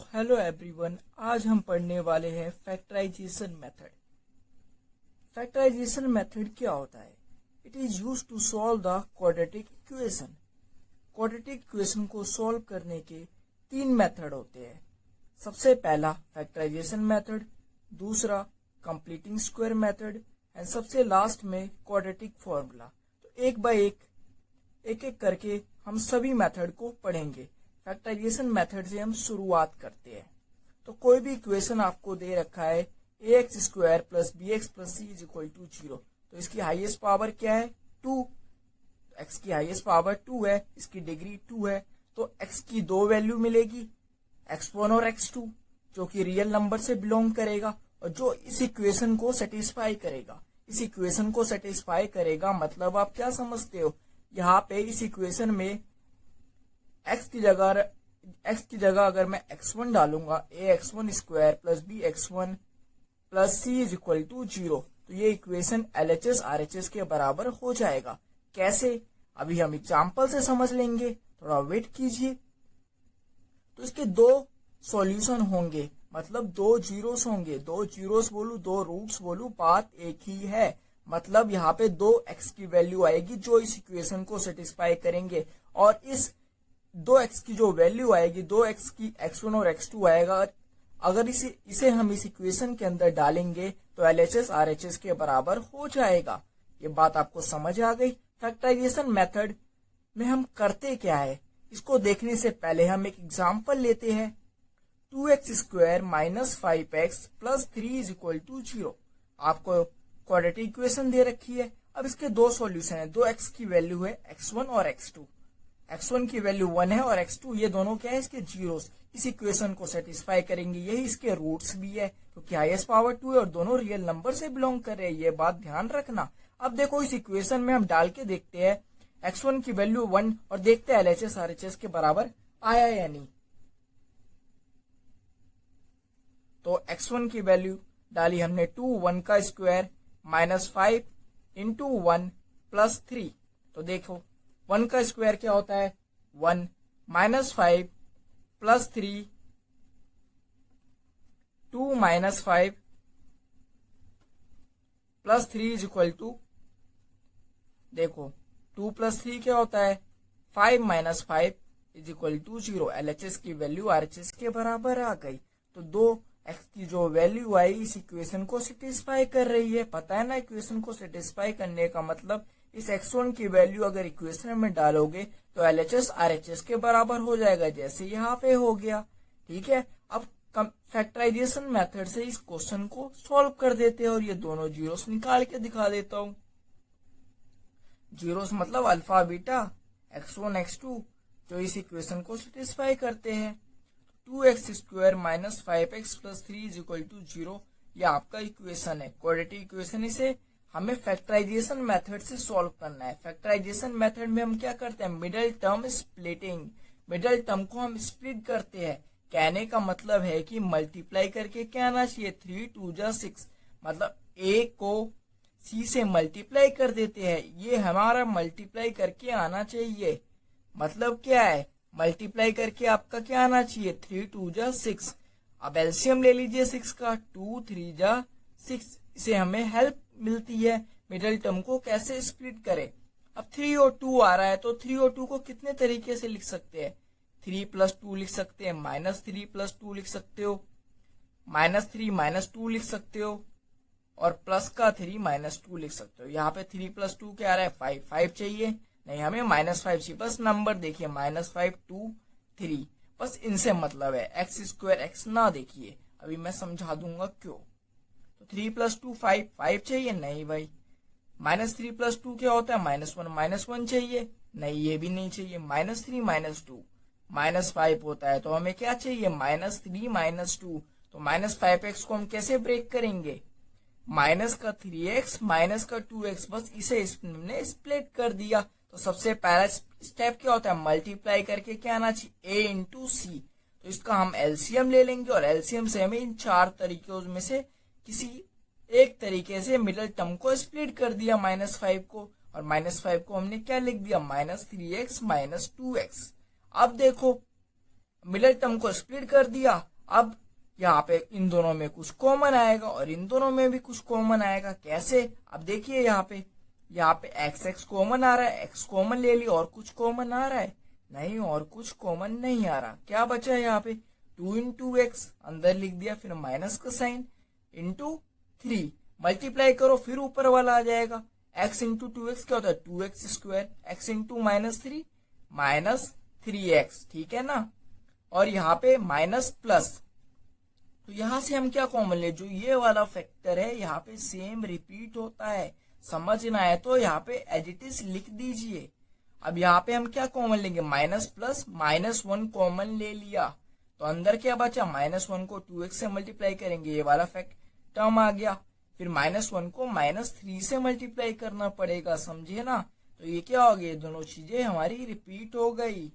Hello everyone, आज हम पढ़ने वाले हैं फैक्टराइजेशन मेथड। फैक्टराइजेशन मेथड क्या होता है? It is used to solve the quadratic equation. Quadratic equation को सॉल्व करने के तीन मेथड होते हैं। सबसे पहला फैक्टराइजेशन मेथड, दूसरा कंप्लीटिंग स्क्वायर मेथड एंड सबसे लास्ट में क्वाड्रेटिक फॉर्मूला। तो एक बाय एक करके हम सभी मेथड को पढ़ेंगे। फैक्टराइजेशन मेथड से हम शुरुआत करते हैं। तो कोई भी इक्वेशन आपको दे रखा है ax square plus b x plus c is equal to 0। तो इसकी हाईएस्ट पावर क्या है? 2। x की हाईएस्ट पावर 2 है, इसकी डिग्री 2 है। तो x की दो वैल्यू मिलेगी, x1 और x2, जो कि रियल नंबर से बिलोंग करेगा और जो इस इक्वेशन को सेटिस्फाई करेगा। इस इक्वेशन को सेटिस्फाई करेगा मतलब आप क्या समझते हो? यहाँ पे इस इक्वेशन में x की जगह अगर मैं x1 डालूंगा, ax1 square plus b x one plus c is equal to 0, तो ये इक्वेशन LHS RHS के बराबर हो जाएगा। कैसे? अभी हम एग्जाम्पल से समझ लेंगे, थोड़ा वेट कीजिए। तो इसके दो सॉल्यूशन होंगे, मतलब दो जीरोस होंगे। दो जीरोस बोलू, दो रूट्स बोलू, बात एक ही है। मतलब यहाँ पे दो x की वैल्यू आएगी जो इस इक्वेशन को सेटिस्फाई करेंगे, और इस दो x की जो वैल्यू आएगी, दो x की x1 और x2 आएगा। अगर इसे हम इस इक्वेशन के अंदर डालेंगे तो LHS RHS के बराबर हो जाएगा। ये बात आपको समझ आ गई? फैक्टराइजेशन मेथड में हम करते क्या है, इसको देखने से पहले हम एक एग्जाम्पल लेते हैं। 2x square minus 5x plus 3 is equal to 0। आपको क्वाड्रेटिक इक्वेशन दे रखी है। अब इसके दो सॉल्यूशन है। दो x की वैल्यू है x1 और x2। x1 की वैल्यू 1 है और x2 ये दोनों क्या है? इसके जीरोस। इस इक्वेशन को सेटिस्फाई करेंगे। यही इसके रूट्स भी है, क्योंकि हाईएस्ट पावर 2 है और दोनों रियल नंबर से बिलोंग कर रहे हैं। ये बात ध्यान रखना। अब देखो इस इक्वेशन में हम डाल के देखते हैं x1 की वैल्यू 1 और देखते हैं LHS RHS के बराबर आया या नहीं। तो x1 की वैल्यू डाली हमने 2, 1 का स्क्वायर माइनस 5 इंटू 1 प्लस 3। तो देखो 1 का स्क्वायर क्या होता है? 1 minus 5 plus 3, 2 minus 5 plus 3 is equal to, देखो 2 प्लस 3 क्या होता है? 5 minus 5 is equal to 0। LHS की वैल्यू RHS के बराबर आ गई। तो दो x की जो वैल्यू आई इस इक्वेशन को सेटिस्फाई कर रही है। पता है ना, इक्वेशन को सेटिस्फाई करने का मतलब इस x1 की वैल्यू अगर इक्वेशन में डालोगे तो LHS RHS के बराबर हो जाएगा, जैसे यहाँ पे हो गया। ठीक है, अब फैक्टराइजेशन मेथड से इस क्वेश्चन को सॉल्व कर देते हैं और ये दोनों जीरोस निकाल के दिखा देता हूं। जीरोस मतलब अल्फा बीटा x1 x2 जो इस इक्वेशन को सेटिस्फाई करते हैं। 2x square minus 5x plus 3 is equal to 0, ये आपका इक्वेशन है, क्वाड्रेटिक इक्वेशन। इसे हमें फैक्टराइजेशन मेथड से सॉल्व करना है। फैक्टराइजेशन मेथड में हम क्या करते हैं? Middle term splitting. Middle term को हम स्प्लिट करते हैं। कहने का मतलब है कि मल्टीप्लाई करके क्या आना चाहिए? 3 2 जा 6, मतलब a को c से मल्टीप्लाई कर देते हैं। ये हमारा मल्टीप्लाई करके आना चाहिए। मतलब क्या है? मल्टीप्लाई करके आपका क्या आना चाहिए? 3 2 जा 6। अब एलसीएम ले लीजिए 6 का, 2 3 जा 6। इसे हमें हेल्प मिलती है मिडिल टर्म को कैसे स्प्लिट करें। अब 3 और 2 आ रहा है, तो 3 और 2 को कितने तरीके से लिख सकते हैं? 3 प्लस 2 लिख सकते हैं, माइनस 3 प्लस 2 लिख सकते हो, माइनस 3 माइनस 2 लिख सकते हो, और प्लस का 3 माइनस 2 लिख सकते हो। यहाँ पे 3 प्लस 2 क्या आ रहा है? 5 चाहिए, नहीं हमें माइनस 5 चाहिए। बस नंबर देखिए, माइनस 5 2 3, बस इनसे मतलब है। एक्स स्क्वायर एक्स ना देखिए, अभी मैं समझा दूंगा क्यों। तो 3 प्लस 2 5 चाहिए, नहीं भाई। माइनस 3 प्लस 2 क्या होता है? माइनस 1 चाहिए, नहीं ये भी नहीं चाहिए। माइनस 3 माइनस 2 माइनस 5 होता है, तो हमें क्या चाहिए? Minus 3 minus 2। तो माइनस 5x को हम कैसे ब्रेक करेंगे? माइनस का 3x माइनस का 2x, बस इसे हमने स्प्लिट कर दिया। तो सबसे पहला स्टेप क्या होता है? मल्टीप्लाई करके क्या आना चाहिए? a इंटू सी। तो इसका हम एलसीएम ले लेंगे और एलसीएम से हमें इन चार तरीकों में से किसी एक तरीके से मिडिल टर्म को स्प्लिट कर दिया, माइनस 5 को, और माइनस 5 को हमने क्या लिख दिया? Minus 3x minus 2x। अब देखो मिडिल टर्म को स्प्लिट कर दिया। अब यहाँ पे इन दोनों में कुछ कॉमन आएगा और इन दोनों में भी कुछ कॉमन आएगा। कैसे? अब देखिए यहाँ पे एक्स एक्स कॉमन आ रहा है, एक्स कॉमन ले लिया और कुछ कॉमन आ रहा है नहीं, और कुछ कॉमन नहीं आ रहा। क्या बचा है यहाँ पे? 2 इंटू एक्स अंदर लिख दिया, फिर माइनस का साइन इंटू 3 मल्टीप्लाई करो, फिर ऊपर वाला आ जाएगा। x इंटू 2x क्या होता है? 2x square, x into -3 -3x, ठीक है ना। और यहाँ पे माइनस प्लस, तो यहां से हम क्या कॉमन ले? जो ये वाला फैक्टर है यहाँ पे सेम रिपीट होता है। समझना है तो यहाँ पे एज इट इज लिख दीजिए। अब यहाँ पे हम क्या कॉमन लेंगे? माइनस प्लस -1 कॉमन ले लिया, तो अंदर क्या बचा? -1 को 2x से मल्टीप्लाई करेंगे, ये वाला फैक्ट टर्म आ गया। फिर -1 को -3 से मल्टीप्लाई करना पड़ेगा, समझे ना। तो ये क्या हो गया? दोनों चीजें हमारी रिपीट हो गई।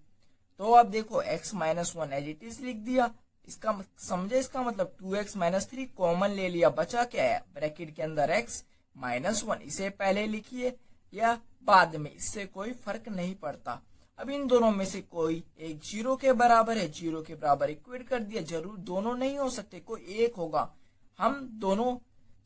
तो अब देखो x -1 एज इट इज लिख दिया, इसका समझे, इसका मतलब 2x -3 कॉमन ले लिया, बचा क्या है? ब्रैकेट के अंदर x -1, इसे पहले लिखिए या बाद में, इससे कोई फर्क नहीं पड़ता। अब इन दोनों में से कोई एक 0 के बराबर है, 0 के बराबर इक्वेट कर दिया। जरूर दोनों नहीं हो सकते, कोई एक होगा। हम दोनों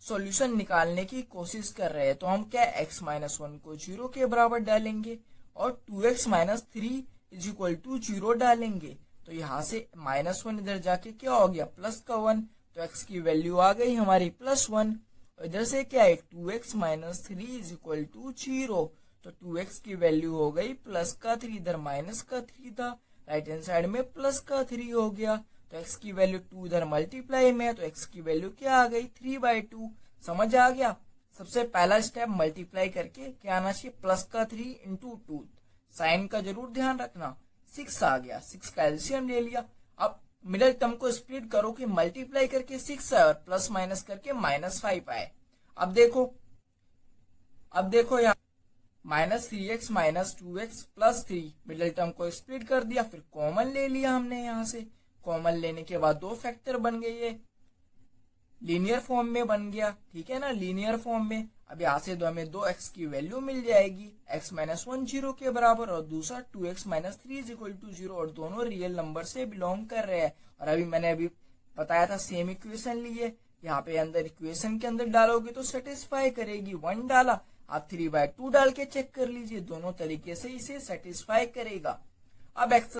सॉल्यूशन निकालने की कोशिश कर रहे हैं, तो हम क्या x -1 को 0 के बराबर डालेंगे और 2x -3 = 0 डालेंगे। तो यहाँ से -1 इधर जाके क्या हो गया? प्लस का 1, तो x की वैल्यू आ गई हमारी +1। और इधर से क्या है? 2x -3 = 0, तो 2x की वैल्यू हो गई प्लस का 3, इधर माइनस का 3 था, राइट हैंड साइड में प्लस का 3 हो गया। तो x की वैल्यू 2 इधर मल्टीप्लाई में है, तो x की वैल्यू क्या आ गई? 3/2। समझ आ गया? सबसे पहला स्टेप मल्टीप्लाई करके क्या आना चाहिए? प्लस का 3 इंटू 2, साइन का जरूर ध्यान रखना। 6 आ गया, 6 का एलसीएम ले लिया। अब मिडिल टर्म को स्प्लिट करो कि मल्टीप्लाई करके 6 आए और प्लस माइनस करके -5 आए। अब देखो यहाँ -3x -2x +3 मिडिल टर्म को स्प्लिट कर दिया, फिर कॉमन ले लिया हमने। यहाँ से कॉमन लेने के बाद दो फैक्टर बन गए, ये लीनियर फॉर्म में बन गया, ठीक है ना, लीनियर फॉर्म में। अब यहाँ से हमें 2x की वैल्यू मिल जाएगी, x -1 0 के बराबर और दूसरा 2x -3 = 0, और दोनों रियल नंबर से बिलोंग कर रहे हैं। और मैंने बताया था सेम इक्वेशन लिए, यहाँ पे अंदर इक्वेशन के अंदर डालोगे तो सेटिस्फाई करेगी। 1 डाला, आप 3/2 डाल के चेक कर लीजिए, दोनों तरीके से इसे सेटिस्फाई करेगा। अब x